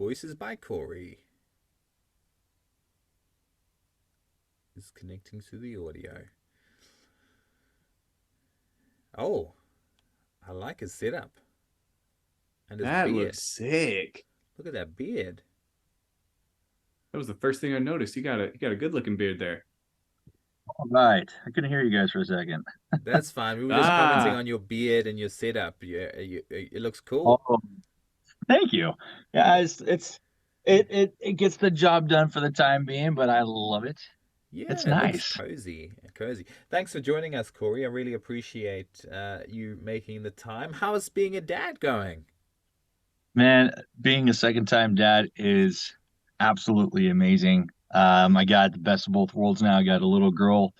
Voices by Corey is connecting to the audio. Oh, I like his setup and his That looks beard. sick. Look at that beard. That was the first thing I noticed. You got a good looking beard there. All right. I couldn't hear you guys for a second. That's fine. We were just commenting Ah, on your beard and your setup. Yeah, it looks cool. Oh, thank you. Yeah, it gets the job done for the time being, but I love it. Yeah, It's it looks nice. cozy. Cozy. Thanks for joining us, Corey. I really appreciate you making the time. How's being a dad going? Man, being a second time dad is absolutely amazing. I got the best of both worlds now. I got a little girl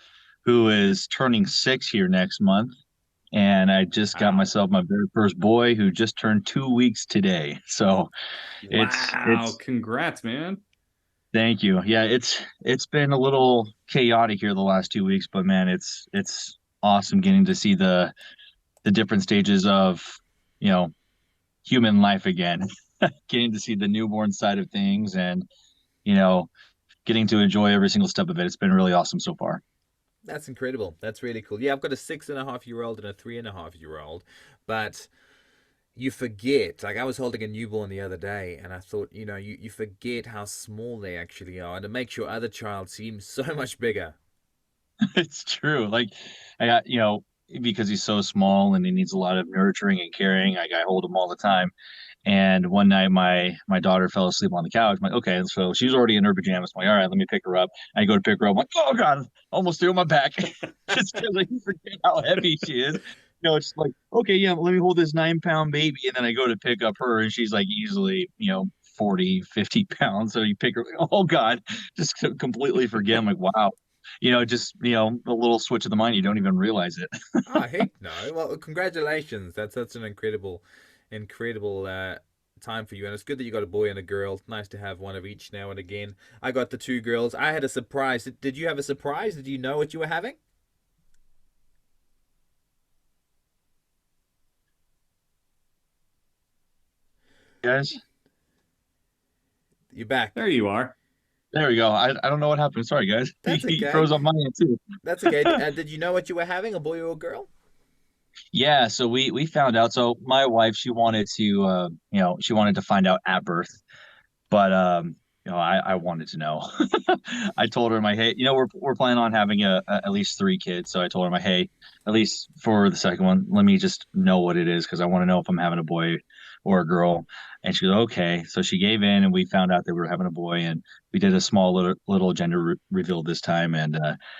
who is turning 6 here next month, and I just got wow. myself my very first boy who just turned 2 weeks today. So Wow. it's Congrats, man. thank you. Yeah, it's been a little chaotic here the last 2 weeks, but man, it's awesome getting to see the different stages of, you know, human life again. Getting to see the newborn side of things and, you know, getting to enjoy every single step of it. It's been really awesome so far. That's incredible. That's really cool. Yeah, I've got a 6.5-year-old and a 3.5-year-old, but you forget. Like I was holding a newborn the other day, and I thought, you forget how small they actually are, and it makes your other child seem so much bigger. It's true. Like I got, because he's so small and he needs a lot of nurturing and caring, I hold him all the time. And one night my daughter fell asleep on the couch. I'm like, okay, so she's already in her pajamas. I'm like, all right, let me pick her up. I go to pick her up. I'm like, oh God, almost threw my back. Just because I forget how heavy she is. It's like, okay, yeah, let me hold this 9 pound baby. And then I go to pick up her and she's like easily, 40, 50 pounds. So you pick her, oh God, just completely forget. I'm like, wow. Just, a little switch of the mind. You don't even realize it. Oh heck no! Well, congratulations. That's an incredible time for you, and it's good that you got a boy and a girl. Nice to have one of each now and again. I got the two girls. I had a surprise. Did you have a surprise? Did you know what you were having? Guys, You're back. There you are. there we go. I don't know what happened. Sorry, guys. That's He okay. froze on my end too. That's okay. Did you know what you were having? A boy or a girl? Yeah, so we found out. So my wife, she wanted to, she wanted to find out at birth, but I wanted to know. I told her, my hey, we're planning on having at least 3 kids. So I told her, my hey, at least for the second one, let me just know what it is because I want to know if I'm having a boy or a girl. And she goes, okay. So she gave in, and we found out that we were having a boy, and we did a small little gender reveal this time. And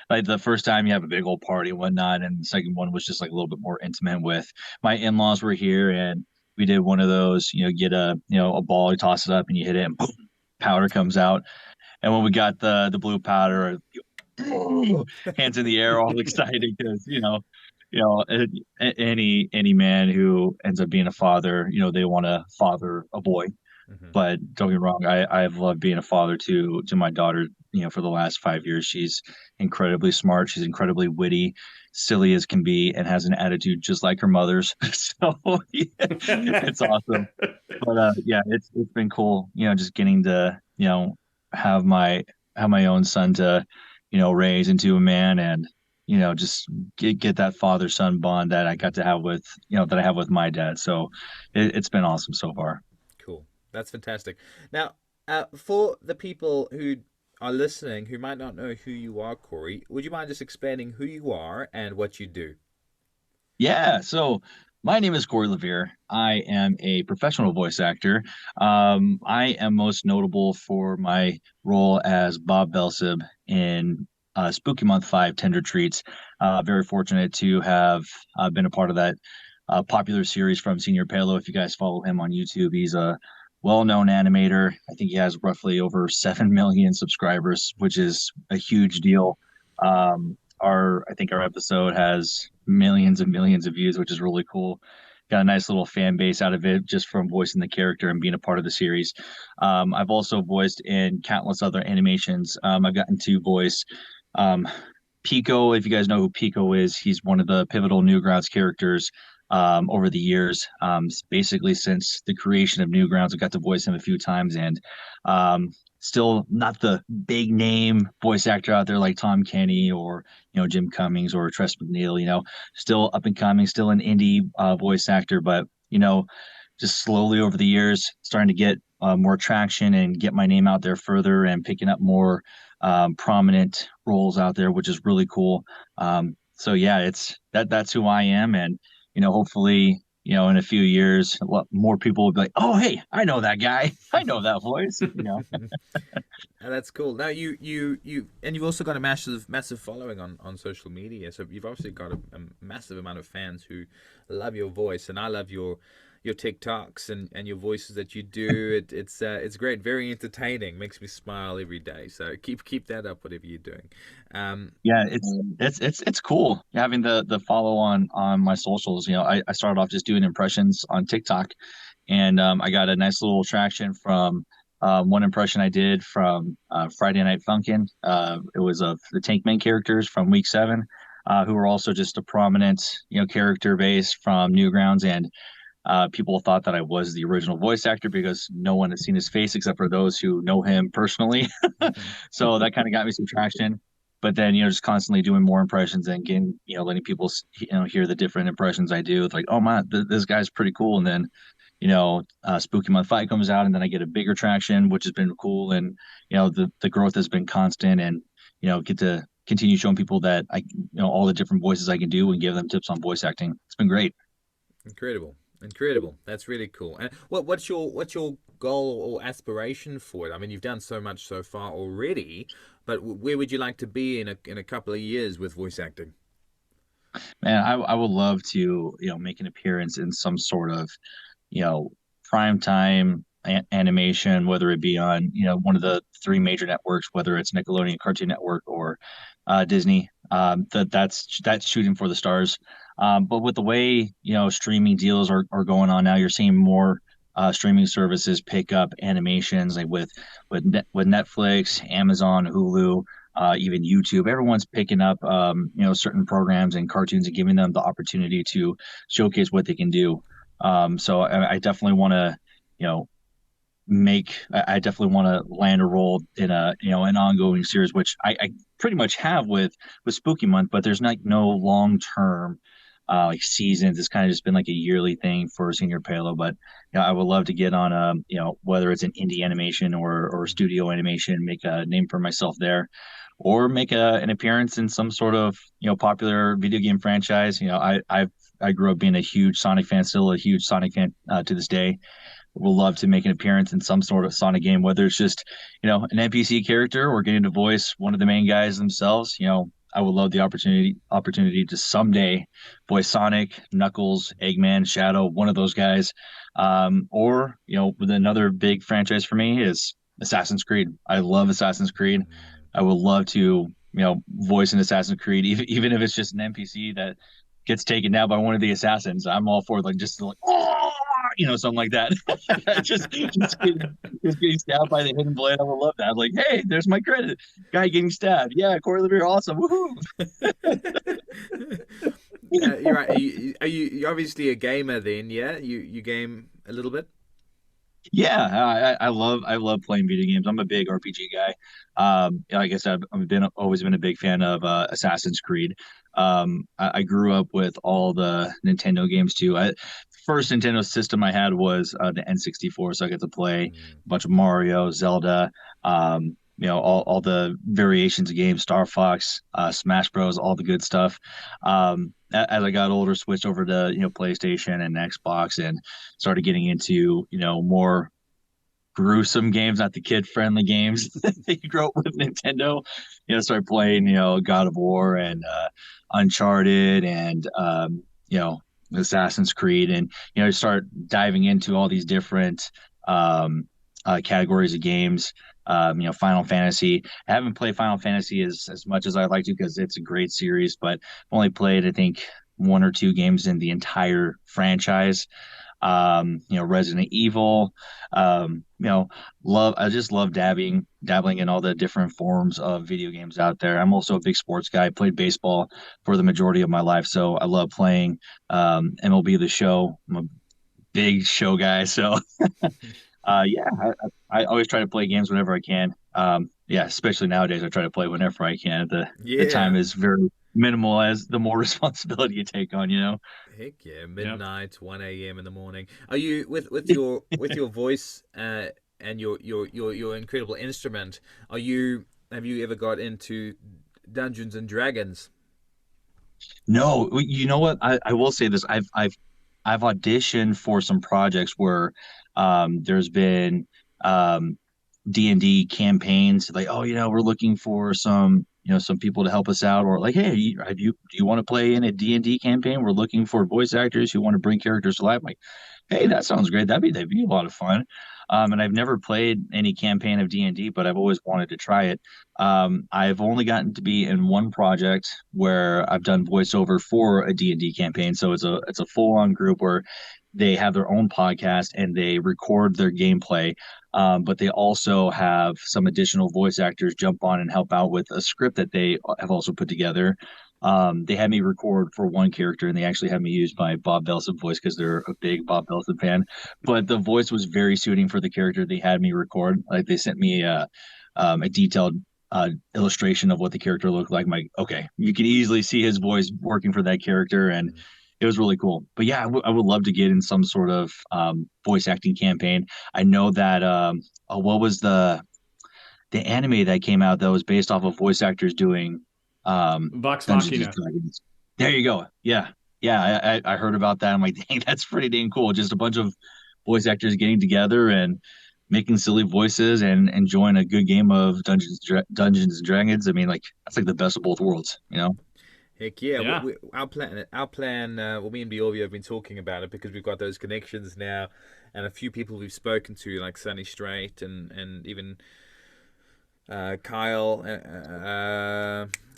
like the first time, you have a big old party and whatnot, and the second one was just like a little bit more intimate with my in-laws were here, and we did one of those, get a ball, you toss it up, and you hit it, and boom, powder comes out. And when we got the blue powder, hands in the air, all excited because any man who ends up being a father, they want to father a boy. Hmm. But don't get me wrong, I've loved being a father to my daughter. For the last 5 years, she's incredibly smart. She's incredibly witty, silly as can be, and has an attitude just like her mother's. So yeah, it's awesome. But yeah, it's been cool. Just getting to have my own son to raise into a man, and just get that father son bond that I got to have with that I have with my dad. So it's been awesome so far. Cool. That's fantastic. Now, for the people who are listening who might not know who you are, Corey, would you mind just explaining who you are and what you do? Yeah, so my name is Corey LeVier. I am a professional voice actor. I am most notable for my role as Bob Belsib in Spooky Month 5 Tender Treats. Very fortunate to have been a part of that popular series from Senior Palo. If you guys follow him on YouTube, he's a well-known animator. I think he has roughly over 7 million subscribers, which is a huge deal. I think our episode has millions and millions of views, which is really cool. Got a nice little fan base out of it just from voicing the character and being a part of the series. I've also voiced in countless other animations. I've gotten to voice um, Pico. If you guys know who Pico is, he's one of the pivotal Newgrounds characters over the years. Basically, since the creation of Newgrounds, I got to voice him a few times, and still not the big name voice actor out there like Tom Kenny or Jim Cummings or Tress McNeil. Still up and coming, still an indie voice actor, but just slowly over the years, starting to get more traction and get my name out there further and picking up more prominent roles out there, which is really cool. So yeah, that's who I am, and hopefully, in a few years, a lot more people will be like, "Oh, hey, I know that guy. I know that voice." That's cool. Now and you've also got a massive following on social media. So you've obviously got a massive amount of fans who love your voice, and I love your TikToks and your voices that you do. It's great, very entertaining, makes me smile every day. So keep that up, whatever you're doing. Yeah, it's cool having the follow on my socials. I started off just doing impressions on TikTok, and I got a nice little traction from one impression I did from Friday Night Funkin'. It was of the Tankman characters from Week 7, who were also just a prominent character base from Newgrounds, and people thought that I was the original voice actor because no one has seen his face except for those who know him personally. So that kind of got me some traction. But then, just constantly doing more impressions and getting, letting people, hear the different impressions I do. It's like, oh my, this guy's pretty cool. And then, Spooky Month Fight comes out, and then I get a bigger traction, which has been cool. And, the growth has been constant, and, get to continue showing people that all the different voices I can do and give them tips on voice acting. It's been great. Incredible. That's really cool. And what's your goal or aspiration for it? I mean, you've done so much so far already, but where would you like to be in a couple of years with voice acting? Man, I would love to, make an appearance in some sort of, prime time animation, whether it be on, one of the three major networks, whether it's Nickelodeon, Cartoon Network, or Disney. That's shooting for the stars. But with the way streaming deals are going on now, you're seeing more streaming services pick up animations like with Netflix, Amazon, Hulu, even YouTube. Everyone's picking up certain programs and cartoons and giving them the opportunity to showcase what they can do. So I definitely want to I definitely want to land a role in an ongoing series, which I pretty much have with Spooky Month, but there's no long term like seasons. It's kind of just been like a yearly thing for Senior Palo. But I would love to get on whether it's an indie animation or studio animation, make a name for myself there, or make an appearance in some sort of popular video game franchise. I grew up being a huge Sonic fan, still a huge Sonic fan to this day. Will love to make an appearance in some sort of Sonic game, whether it's just an NPC character or getting to voice one of the main guys themselves. I would love the opportunity to someday voice Sonic, Knuckles, Eggman, Shadow, one of those guys. Or with another big franchise for me is Assassin's Creed. I love Assassin's Creed. I would love to voice an Assassin's Creed, even if it's just an NPC that gets taken down by one of the assassins. I'm all for oh, something like that. just getting stabbed by the hidden blade. I would love that. Like, hey, there's my credit. Guy getting stabbed. Yeah, Corey LeVier, awesome. Woohoo. You're right. You're obviously a gamer then, yeah? You game a little bit? Yeah, I love playing video games. I'm a big RPG guy. Like I said, always been a big fan of Assassin's Creed. I grew up with all the Nintendo games too. First Nintendo system I had was the N64, so I got to play a bunch of Mario, Zelda, all the variations of games, Star Fox, Smash Bros, all the good stuff. As I got older, switched over to PlayStation and Xbox, and started getting into more gruesome games, not the kid friendly games that you grew up with Nintendo. Started playing God of War and Uncharted and Assassin's Creed, and start diving into all these different categories of games. Final Fantasy. I haven't played Final Fantasy as much as I'd like to because it's a great series, but I've only played I think one or two games in the entire franchise. Resident Evil. I just love dabbling in all the different forms of video games out there. I'm also a big sports guy. I played baseball for the majority of my life, so I love playing MLB The Show. I'm a big show guy, so yeah, I always try to play games whenever I can. Yeah, especially nowadays, I try to play whenever I can. The time Yeah. is very minimal as the more responsibility you take on, you know. Heck yeah, Yep. midnight, 1 a.m. in the morning. Are you with your voice and your incredible instrument? Have you ever got into Dungeons and Dragons? No, you know what? I will say this. I've auditioned for some projects where there's been D&D campaigns like, oh, we're looking for some people to help us out, or like, hey, do you want to play in a D&D campaign? We're looking for voice actors who want to bring characters to life. I'm like, hey, that sounds great. That'd be a lot of fun. And I've never played any campaign of D&D, but I've always wanted to try it. I've only gotten to be in one project where I've done voiceover for a D&D campaign. So it's a full-on group where they have their own podcast and they record their gameplay. But they also have some additional voice actors jump on and help out with a script that they have also put together. They had me record for one character, and they actually had me use my Bob Belson voice because they're a big Bob Belson fan. But the voice was very suiting for the character they had me record. Like they sent me a detailed illustration of what the character looked like. I'm like, okay, you can easily see his voice working for that character, and Mm. it was really cool. But yeah, I would love to get in some sort of voice acting campaign. I know that what was the anime that came out that was based off of voice actors doing Vox Dungeons and Machina. Dragons. There you go. Yeah, yeah. I heard about that. I'm like, dang, that's pretty dang cool. Just a bunch of voice actors getting together and making silly voices and enjoying a good game of Dungeons and Dragons. I mean, like that's like the best of both worlds, you know? Heck yeah, Yeah. our plan. Well, me and Bjorvio have been talking about it because we've got those connections now, and a few people we've spoken to, like Sunny Straight and even Kyle,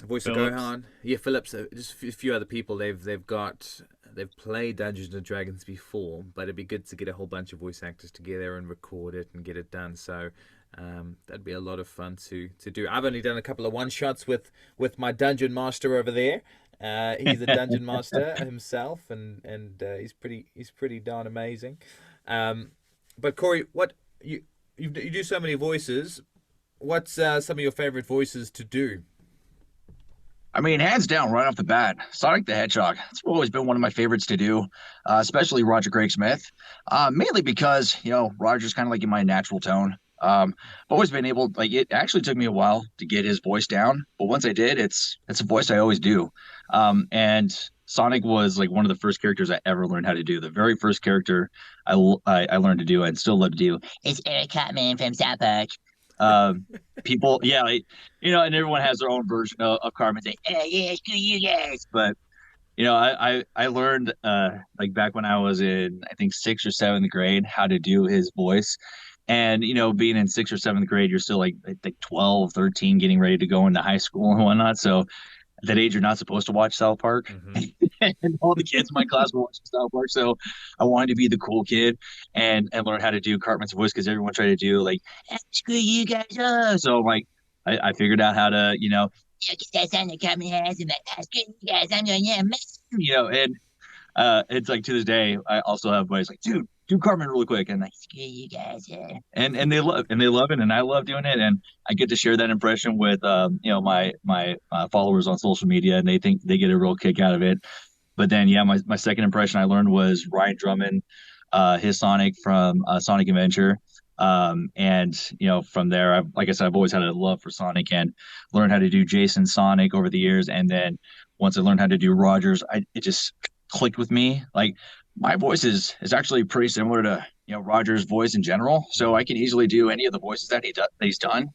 Voice of Phillips. Gohan, yeah, Phillips, just a few other people. They've played Dungeons and Dragons before, but it'd be good to get a whole bunch of voice actors together and record it and get it done. So that'd be a lot of fun to do. I've only done a couple of one shots with my dungeon master over there. He's a dungeon master himself, and he's pretty darn amazing. Um, but Corey, what you do so many voices. What's some of your favorite voices to do? I mean, hands down, right off the bat, Sonic the Hedgehog. It's always been one of my favorites to do, especially Roger Craig Smith. Mainly because Roger's kind of like in my natural tone. I've always been able, like, it actually took me a while to get his voice down, but once I did, it's a voice I always do. And Sonic was like one of the first characters I ever learned how to do. The very first character I learned to do and still love to do is Eric Cartman from South Park. Um, People, yeah, like, and everyone has their own version of Carmen saying, "Hey, yeah, screw you guys." But I learned like back when I was in I think sixth or seventh grade how to do his voice. And being in sixth or seventh grade, you're still like 12, 13, getting ready to go into high school and whatnot. So at that age, you're not supposed to watch South Park. Mm-hmm. And all the kids in my class were watching South Park. So I wanted to be the cool kid and learn how to do Cartman's voice because everyone tried to do like, screw you guys up. So like I figured out how to, yeah, get that sound that Cartman has and like, screw you guys, I'm going, yeah, man. And it's like to this day, I also have boys like, dude, do Cartman really quick, and like, screw you guys, yeah. And they love it, and I love doing it, and I get to share that impression with my followers on social media, and they think they get a real kick out of it. But then, yeah, my second impression I learned was Ryan Drummond, his Sonic from Sonic Adventure. And from there, like I said, I've always had a love for Sonic and learned how to do Jason Sonic over the years. And then once I learned how to do Rogers, it just clicked with me. Like my voice is actually pretty similar to Roger's voice in general, so I can easily do any of the voices that he's done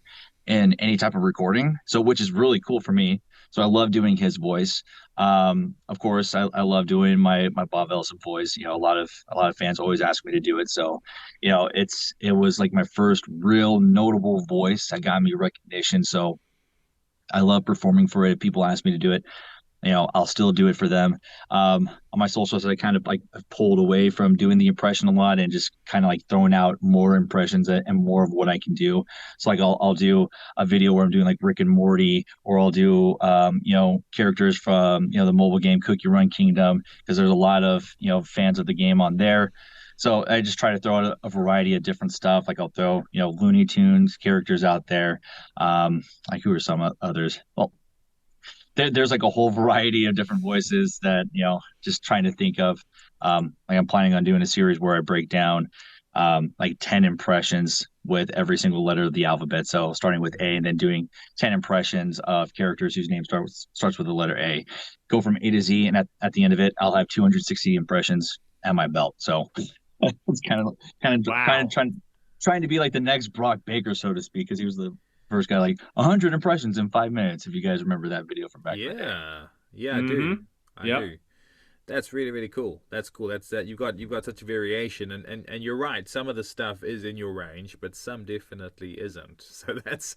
in any type of recording. So which is really cool for me. So I love doing his voice. Of course, I love doing my Bob Elson voice. A lot of fans always ask me to do it. So, it was like my first real notable voice that got me recognition. So I love performing for it. People ask me to do it. I'll still do it for them. On my socials, I kind of like pulled away from doing the impression a lot and just kind of like throwing out more impressions and more of what I can do. So like I'll do a video where I'm doing like Rick and Morty, or I'll do characters from the mobile game Cookie Run Kingdom, because there's a lot of fans of the game on there. So I just try to throw out a variety of different stuff. Like I'll throw Looney Tunes characters out there. Like who are some others? Well, there's like a whole variety of different voices that just trying to think of. Like I'm planning on doing a series where I break down like 10 impressions with every single letter of the alphabet, so starting with A and then doing 10 impressions of characters whose name starts with the letter A, go from A to Z, and at the end of it I'll have 260 impressions at my belt. So it's kind of trying to be like the next Brock Baker, so to speak, because he was the first guy, like 100 impressions in 5 minutes. If you guys remember that video from back in the day. Yeah, I do. I Yep. do. That's really, really cool. That's cool. That's that you've got such a variation, and you're right. Some of the stuff is in your range, but some definitely isn't. So that's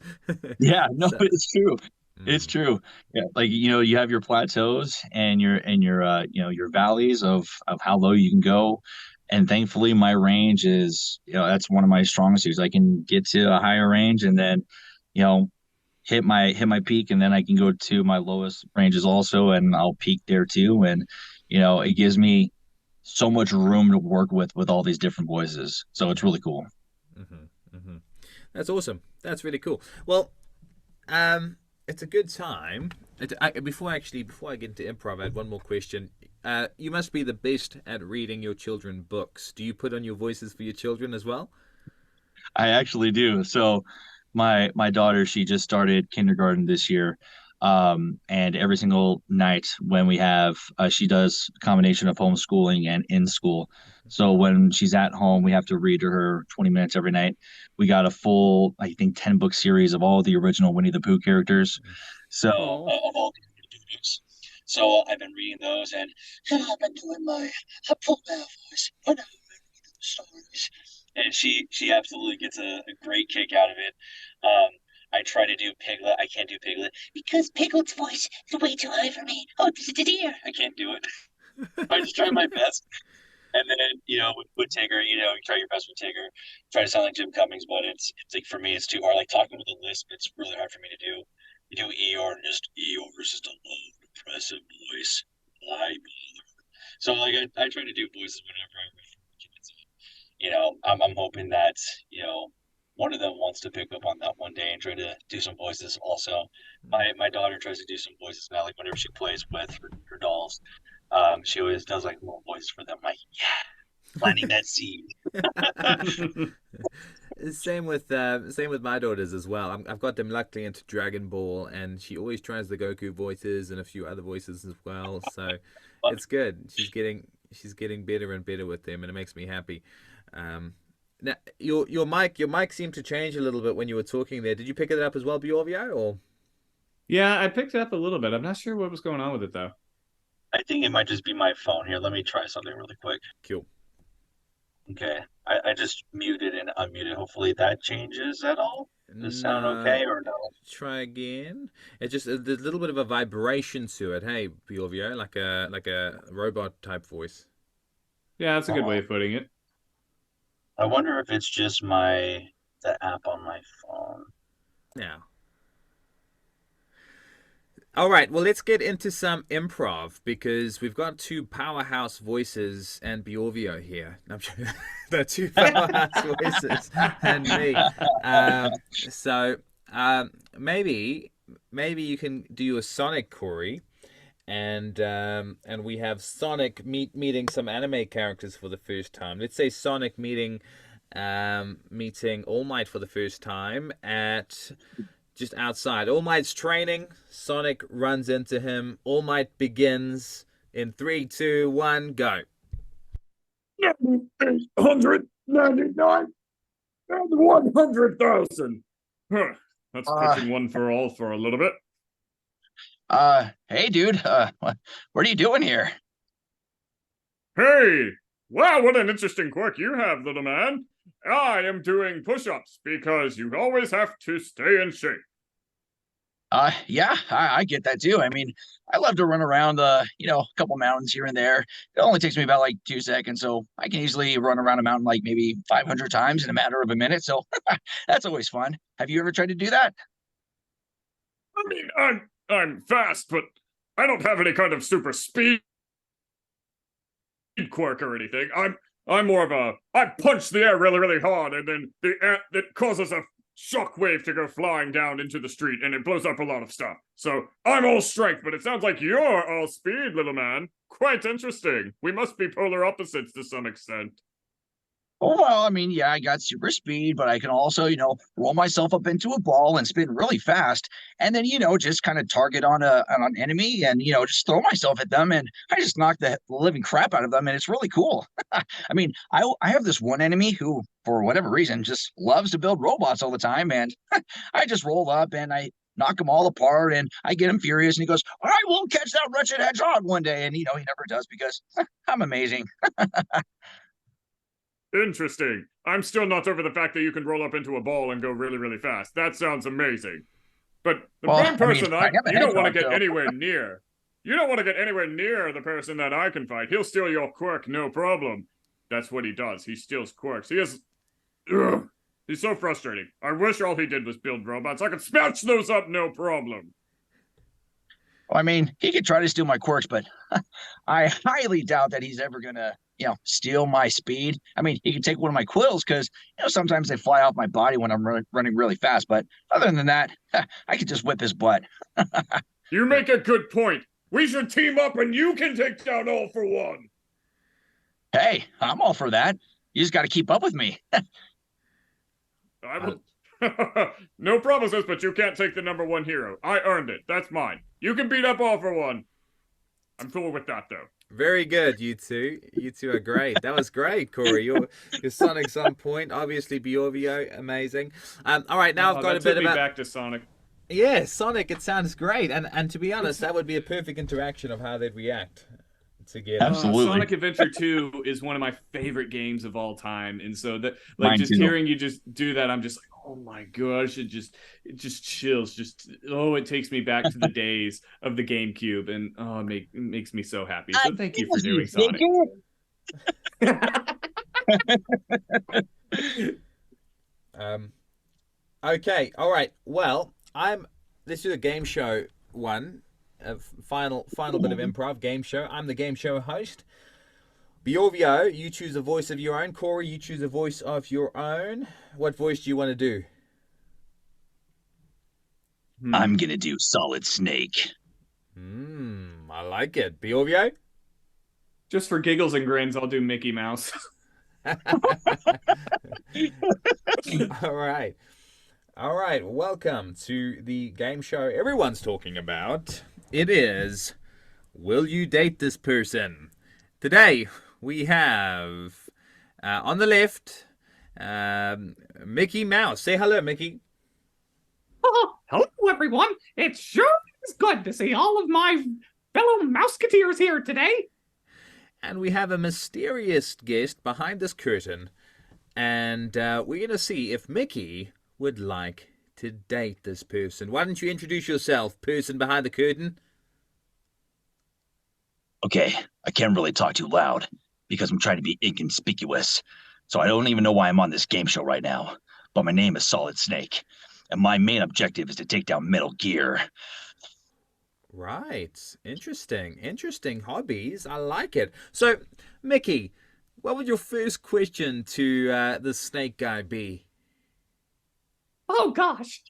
Yeah, no, so, it's true. It's mm, true. Yeah, like you have your plateaus and your your valleys of how low you can go. And thankfully my range is, that's one of my strong suits. I can get to a higher range and then, you know, hit my peak, and then I can go to my lowest ranges also, and I'll peak there too. And it gives me so much room to work with all these different voices. So it's really cool. that's awesome. That's really cool. Well, it's a good time. Before I get into improv, I had one more question. You must be the best at reading your children books. Do you put on your voices for your children as well? I actually do. So my daughter, she just started kindergarten this year. And every single night when we have she does a combination of homeschooling and in school. So when she's at home, we have to read to her 20 minutes every night. We got a full, I think, 10 book series of all the original Winnie the Pooh characters. So Oh, of all the books. So I've been reading those, and I've been doing my full voice when I'm reading the stories, and she absolutely gets a great kick out of it. I try to do Piglet. I can't do Piglet because Piglet's voice is way too high for me. Oh, dear. I can't do it. I just try my best. And then, with Tigger, you try your best with Tigger, try to sound like Jim Cummings, but it's like, for me, it's too hard. Like talking with a lisp, it's really hard for me to do. You do Eeyore, and just Eeyore is just a low, depressive voice. Why bother? So like I try to do voices whenever I read for kids. I'm hoping that, one of them wants to pick up on that one day and try to do some voices also. My daughter tries to do some voices now, like whenever she plays with her dolls. She always does like little voices for them, like, yeah, planting that seed. same with my daughters as well. I've got them luckily into Dragon Ball, and she always tries the Goku voices and a few other voices as well. So it's good. She's getting better and better with them, and it makes me happy. Now your mic seemed to change a little bit when you were talking there. Did you pick it up as well, Bjorvio? Or Yeah, I picked it up a little bit. I'm not sure what was going on with it though. I think it might just be my phone here. Let me try something really quick. cool? Okay. I just muted and unmuted. Hopefully that changes at all. Does it sound No, okay or no? try again. It's just there's a little bit of a vibration to it. Hey, Bjorvio, like a robot type voice. Yeah, that's a good way Oh, of putting it. I wonder if it's just the app on my phone. Now, all right, well, let's get into some improv because we've got two powerhouse voices and Bjorvio here. No, I'm joking. The two powerhouse voices and me. So maybe you can do a Sonic, Corey, and we have Sonic meeting some anime characters for the first time. Let's say Sonic meeting All Might for the first time at just outside. All Might's training. Sonic runs into him. All Might begins in three, two, one, go. 899 and 100,000. Huh. That's pushing one for all for a little bit. Hey, dude. What are you doing here? Hey! Wow, what an interesting quirk you have, little man. I am doing push-ups because you always have to stay in shape. Yeah, I get that too. I mean, I love to run around, a couple mountains here and there. It only takes me about like 2 seconds, so I can easily run around a mountain like maybe 500 times in a matter of a minute. So that's always fun. Have you ever tried to do that? I mean, I'm fast, but I don't have any kind of super speed quirk or anything. I'm more of a I punch the air really, really hard, and then the air that causes a shock wave to go flying down into the street, and it blows up a lot of stuff. So I'm all strength, but it sounds like you're all speed, little man. Quite interesting. We must be polar opposites to some extent. Oh, well, I mean, yeah, I got super speed, but I can also, roll myself up into a ball and spin really fast, and then, just kind of target on an enemy and, just throw myself at them, and I just knock the living crap out of them, and it's really cool. I mean, I have this one enemy who, for whatever reason, just loves to build robots all the time, and I just roll up and I knock them all apart, and I get him furious, and he goes, "I will catch that wretched hedgehog one day," and he never does because I'm amazing. Interesting. I'm still not over the fact that you can roll up into a ball and go really, really fast. That sounds amazing. But the Well, one person I am a you don't want to hedgehog, get though. anywhere near. You don't want to get anywhere near the person that I can fight. He'll steal your quirk, no problem. That's what he does. He steals quirks. He is. Ugh. He's so frustrating. I wish all he did was build robots. I could smash those up, no problem. Well, I mean, he could try to steal my quirks, but I highly doubt that he's ever gonna, steal my speed. I mean, he could take one of my quills because, sometimes they fly off my body when I'm running really fast. But other than that, I could just whip his butt. You make a good point. We should team up and you can take down All for One. Hey, I'm all for that. You just got to keep up with me. I will. No promises, but you can't take the #1 hero. I earned it. That's mine. You can beat up All for One. I'm cool with that, though. Very good, you two. You two are great. That was great, Corey. Your Sonic's on point. Obviously, Bjorvio, amazing. All right, now I've got a bit about back to Sonic. yeah, Sonic. It sounds great, and to be honest, that would be a perfect interaction of how they'd react together. Absolutely. Sonic Adventure 2 is one of my favorite games of all time, and so that Mine just too. hearing you just do that, I'm just like, oh my gosh, it just chills. It takes me back to the days of the GameCube, and it makes me so happy. So thank you for doing Sonic. Okay, all right. Well, this is a game show one, a final bit of improv game show. I'm the game show host. Bjorvio, you choose a voice of your own. Corey, you choose a voice of your own. What voice do you want to do? I'm gonna do Solid Snake. I like it. Bjorvio? Just for giggles and grins, I'll do Mickey Mouse. All right. All right. Welcome to the game show everyone's talking about. It is Will You Date This Person? Today we have on the left Mickey Mouse. Say hello, Mickey. Oh, hello, everyone. It sure is good to see all of my fellow Mouseketeers here today. And we have a mysterious guest behind this curtain. And we're going to see if Mickey would like to date this person. Why don't you introduce yourself, person behind the curtain? Okay, I can't really talk too loud because I'm trying to be inconspicuous. So I don't even know why I'm on this game show right now. But my name is Solid Snake, and my main objective is to take down Metal Gear. Right. Interesting hobbies. I like it. So, Mickey, what would your first question to the snake guy be? Oh, gosh.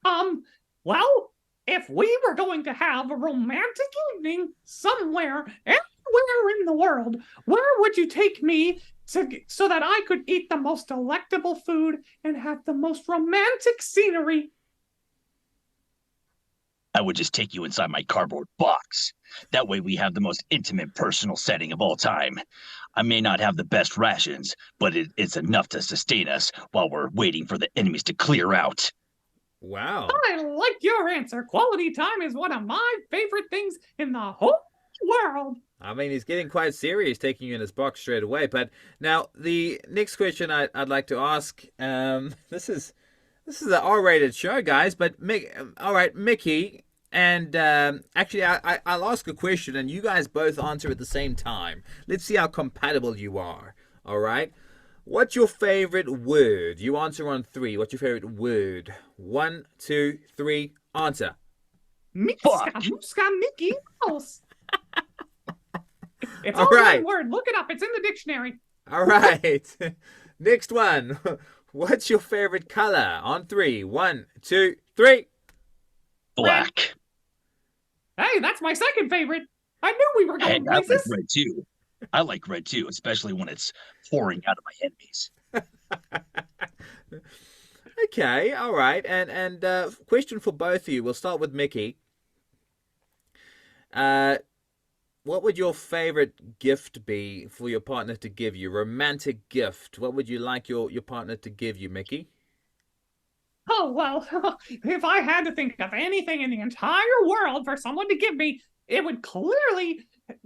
Well, if we were going to have a romantic evening somewhere, anywhere in the world, where would you take me so that I could eat the most delectable food and have the most romantic scenery? I would just take you inside my cardboard box. That way we have the most intimate personal setting of all time. I may not have the best rations, but it's enough to sustain us while we're waiting for the enemies to clear out. Wow. I like your answer. Quality time is one of my favorite things in the whole world. I mean, he's getting quite serious, taking you in his box straight away. But now, the next question I'd like to ask, this is an R-rated show, guys. But all right, Mickey, And actually, I'll ask a question, and you guys both answer at the same time. Let's see how compatible you are. All right. What's your favorite word? You answer on 3. What's your favorite word? 1, 2, 3. Answer. Miska, Muska, Mickey Mouse. It's All all right. one word. Look it up. It's in the dictionary. All right. Next one. What's your favorite color? On 3. 1, 2, 3. Black. Hey, that's my second favorite. I knew we were Hey, going I like places. red too. I like red too, especially when it's pouring out of my enemies. Okay, all right. And question for both of you. We'll start with Mickey. What would your favorite gift be for your partner to give you? Romantic gift. What would you like your partner to give you, Mickey? Oh, well, if I had to think of anything in the entire world for someone to give me, it would clearly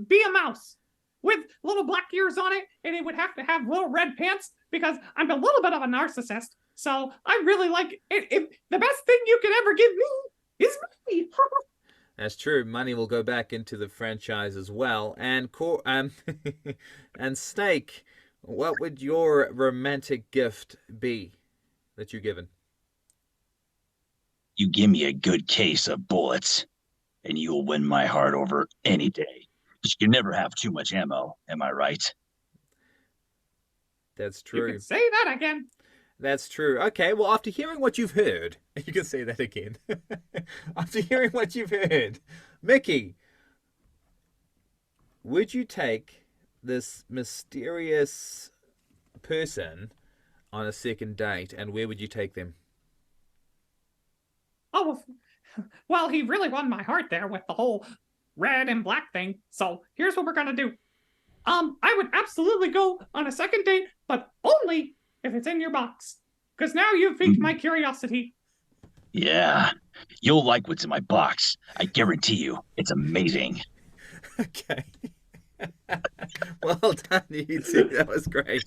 be a mouse with little black ears on it, and it would have to have little red pants because I'm a little bit of a narcissist. So I really like it. The best thing you could ever give me is me. That's true. Money will go back into the franchise as well. And and Snake, what would your romantic gift be that you're given? You give me a good case of bullets, and you'll win my heart over any day. But you can never have too much ammo, am I right? That's You true. can say that again. That's true. Okay, well, after hearing what you've heard, you can say that again. After hearing what you've heard, Mickey, would you take this mysterious person on a second date, and where would you take them? Oh, well, he really won my heart there with the whole red and black thing. So here's what we're gonna do. I would absolutely go on a second date, but only if it's in your box. Because now you've piqued my curiosity. Yeah, you'll like what's in my box. I guarantee you, it's amazing. Okay. Well done, you two. That was great.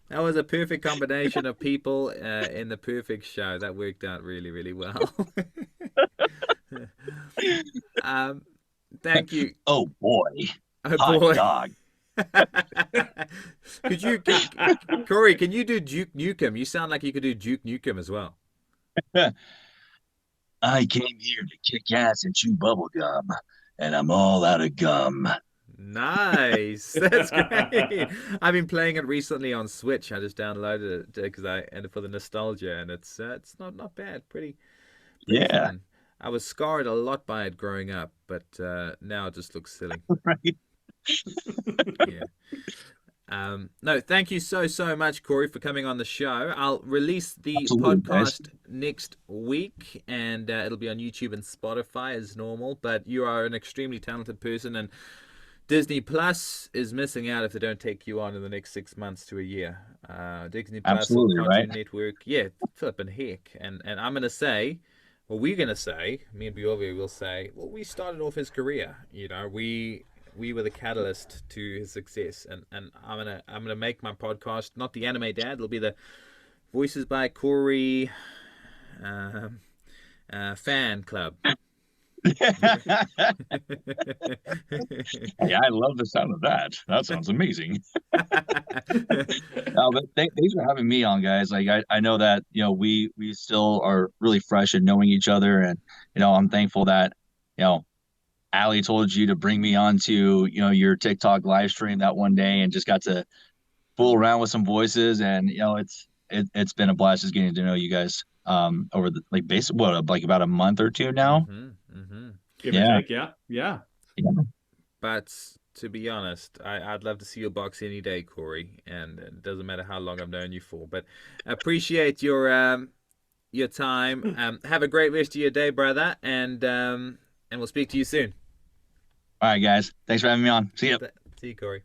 That was a perfect combination of people in the perfect show. That worked out really, really well. Thank you. Oh boy, Oh hot boy. dog. Corey, can you do Duke Nukem? You sound like you could do Duke Nukem as well. I came here to kick ass and chew bubble gum, and I'm all out of gum. Nice. That's great. I've been playing it recently on Switch. I just downloaded it because for the nostalgia, and it's not bad. Pretty Yeah, fun. I was scarred a lot by it growing up, but now it just looks silly. right. Yeah. No, thank you so much, Corey, for coming on the show. I'll release the Absolutely, podcast guys. next week, and it'll be on YouTube and Spotify as normal. But you are an extremely talented person, and Disney Plus is missing out if they don't take you on in the next 6 months to a year. Disney Plus Absolutely, or right? Cartoon Network, yeah, flipping heck. And I'm gonna say, well, we're gonna say, me and Bjorvio will say, well, we started off his career. You know, we were the catalyst to his success, and I'm gonna make my podcast not the Anime Dad. It'll be the Voices by Corey fan club. Yeah, I love the sound of that. That sounds amazing. But thanks for having me on, guys. Like I know that we still are really fresh in knowing each other, and I'm thankful that Allie told you to bring me onto your TikTok live stream that one day, and just got to fool around with some voices, and it's been a blast just getting to know you guys over the like about a month or two now. Give or Yeah. take, yeah. But to be honest, I'd love to see your box any day, Corey, and it doesn't matter how long I've known you for. But I appreciate your time. Have a great rest of your day, brother, and we'll speak to you soon. All right, guys. Thanks for having me on. See ya. See you, Corey.